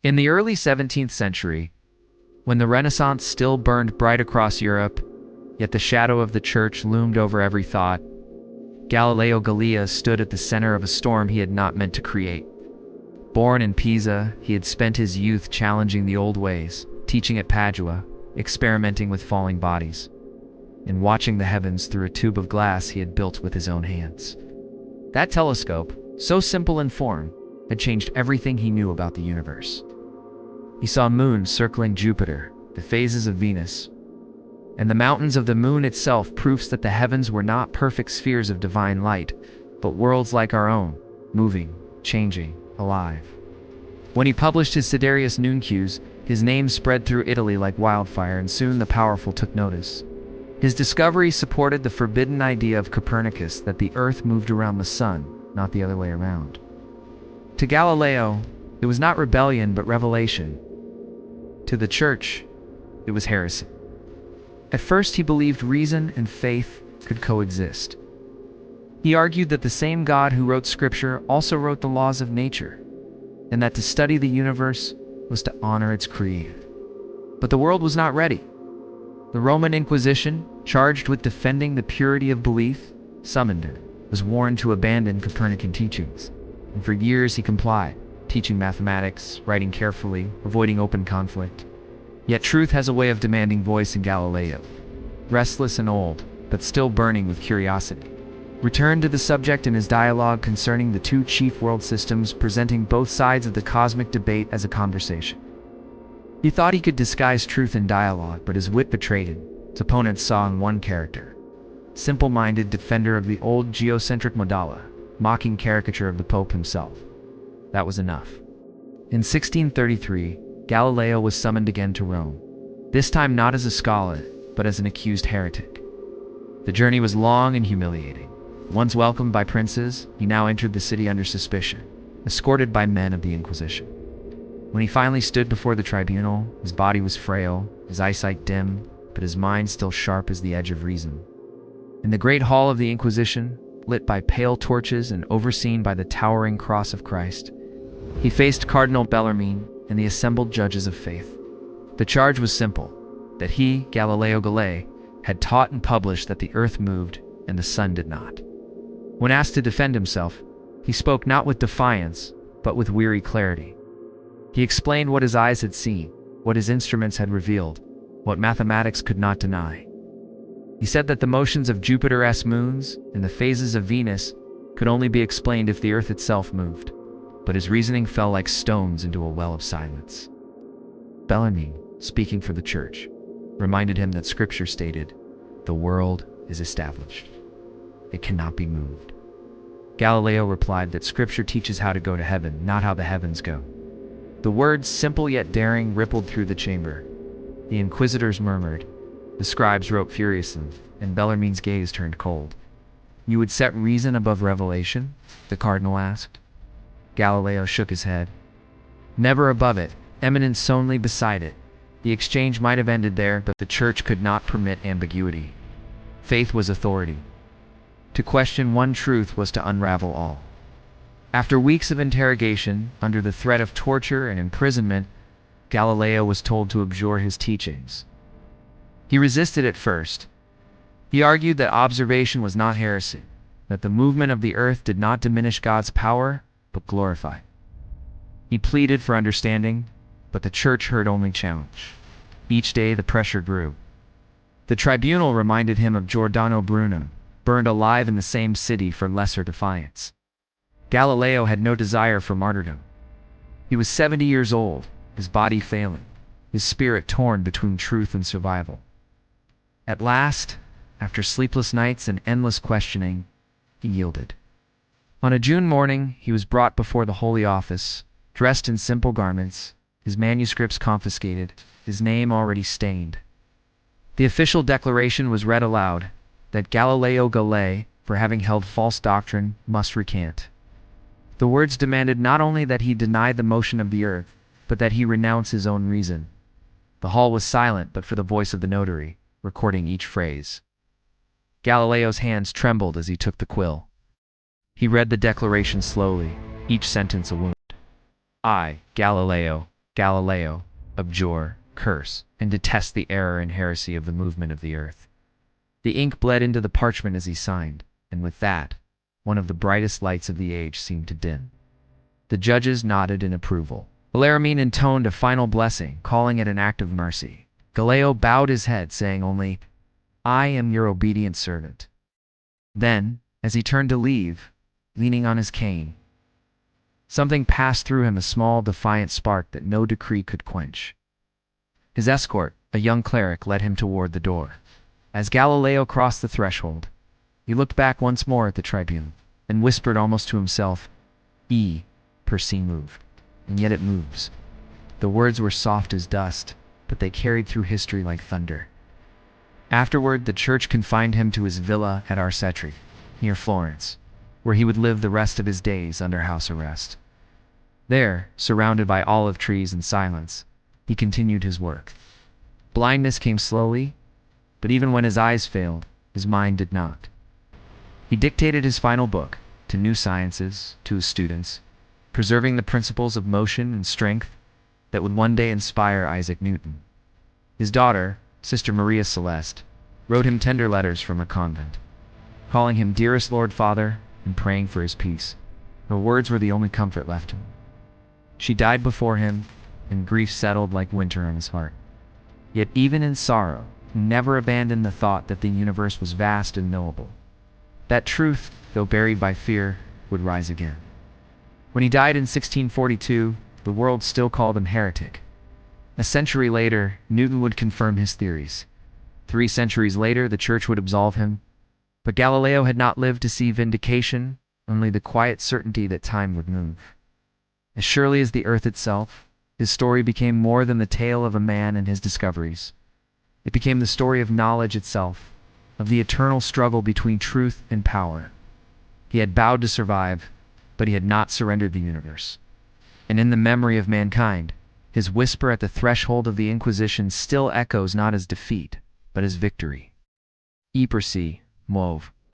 In the early 17th century, when the Renaissance still burned bright across Europe, yet the shadow of the church loomed over every thought, Galileo Galilei stood at the center of a storm he had not meant to create. Born in Pisa, he had spent his youth challenging the old ways, teaching at Padua, experimenting with falling bodies, and watching the heavens through a tube of glass he had built with his own hands. That telescope, so simple in form, had changed everything he knew about the universe. He saw moons circling Jupiter, the phases of Venus, and the mountains of the moon itself, proofs that the heavens were not perfect spheres of divine light, but worlds like our own, moving, changing, alive. When he published his Sidereus Nuncius, his name spread through Italy like wildfire, and soon the powerful took notice. His discovery supported the forbidden idea of Copernicus that the earth moved around the sun, not the other way around. To Galileo, it was not rebellion but revelation. To the church, it was heresy. At first he believed reason and faith could coexist. He argued that the same God who wrote Scripture also wrote the laws of nature, and that to study the universe was to honor its creator. But the world was not ready. The Roman Inquisition, charged with defending the purity of belief, summoned him, was warned to abandon Copernican teachings. And for years he complied, teaching mathematics, writing carefully, avoiding open conflict. Yet truth has a way of demanding voice in Galileo. Restless and old, but still burning with curiosity, returned to the subject in his dialogue concerning the two chief world systems, presenting both sides of the cosmic debate as a conversation. He thought he could disguise truth in dialogue, but his wit betrayed him. His opponents saw in one character, simple-minded defender of the old geocentric modella, mocking caricature of the Pope himself. That was enough. In 1633, Galileo was summoned again to Rome, this time not as a scholar, but as an accused heretic. The journey was long and humiliating. Once welcomed by princes, he now entered the city under suspicion, escorted by men of the Inquisition. When he finally stood before the tribunal, his body was frail, his eyesight dim, but his mind still sharp as the edge of reason. In the great hall of the Inquisition, lit by pale torches and overseen by the towering cross of Christ, he faced Cardinal Bellarmine and the assembled judges of faith. The charge was simple, that he, Galileo Galilei, had taught and published that the earth moved and the sun did not. When asked to defend himself, he spoke not with defiance, but with weary clarity. He explained what his eyes had seen, what his instruments had revealed, what mathematics could not deny. He said that the motions of Jupiter's moons and the phases of Venus could only be explained if the earth itself moved, but his reasoning fell like stones into a well of silence. Bellarmine, speaking for the church, reminded him that Scripture stated, "The world is established. It cannot be moved." Galileo replied that Scripture teaches how to go to heaven, not how the heavens go. The words, simple yet daring, rippled through the chamber. The inquisitors murmured, the scribes wrote furiously, and Bellarmine's gaze turned cold. "You would set reason above revelation?" the cardinal asked. Galileo shook his head. "Never above it, eminence only beside it." The exchange might have ended there, but the church could not permit ambiguity. Faith was authority. To question one truth was to unravel all. After weeks of interrogation, under the threat of torture and imprisonment, Galileo was told to abjure his teachings. He resisted at first. He argued that observation was not heresy, that the movement of the earth did not diminish God's power, but glorify. He pleaded for understanding, but the church heard only challenge. Each day the pressure grew. The tribunal reminded him of Giordano Bruno, burned alive in the same city for lesser defiance. Galileo had no desire for martyrdom. He was 70 years old, his body failing, his spirit torn between truth and survival. At last, after sleepless nights and endless questioning, he yielded. On a June morning, he was brought before the Holy Office, dressed in simple garments, his manuscripts confiscated, his name already stained. The official declaration was read aloud, that Galileo Galilei, for having held false doctrine, must recant. The words demanded not only that he deny the motion of the earth, but that he renounce his own reason. The hall was silent but for the voice of the notary, recording each phrase. Galileo's hands trembled as he took the quill. He read the declaration slowly, each sentence a wound. "I, Galileo, Galileo, abjure, curse, and detest the error and heresy of the movement of the earth. The ink bled into the parchment as he signed, and with that, one of the brightest lights of the age seemed to dim. The judges nodded in approval. Bellarmine intoned a final blessing, calling it an act of mercy. Galileo bowed his head, saying only, "I am your obedient servant." Then, as he turned to leave, leaning on his cane, something passed through him, a small, defiant spark that no decree could quench. His escort, a young cleric, led him toward the door. As Galileo crossed the threshold, he looked back once more at the tribune, and whispered almost to himself, Per se move, and yet it moves." The words were soft as dust, but they carried through history like thunder. Afterward, the church confined him to his villa at Arcetri, near Florence, where he would live the rest of his days under house arrest. There, surrounded by olive trees and silence, he continued his work. Blindness came slowly, but even when his eyes failed, his mind did not. He dictated his final book, to new sciences, to his students, preserving the principles of motion and strength that would one day inspire Isaac Newton. His daughter, Sister Maria Celeste, wrote him tender letters from a convent, calling him dearest Lord Father and praying for his peace. Her words were the only comfort left him. She died before him, and grief settled like winter on his heart. Yet even in sorrow, he never abandoned the thought that the universe was vast and knowable. That truth, though buried by fear, would rise again. When he died in 1642, the world still called him heretic. A century later, Newton would confirm his theories. 3 centuries later, the church would absolve him. But Galileo had not lived to see vindication, only the quiet certainty that time would move. As surely as the earth itself, his story became more than the tale of a man and his discoveries. It became the story of knowledge itself, of the eternal struggle between truth and power. He had bowed to survive, but he had not surrendered the universe. And in the memory of mankind, his whisper at the threshold of the Inquisition still echoes not as defeat, but as victory. Per se move.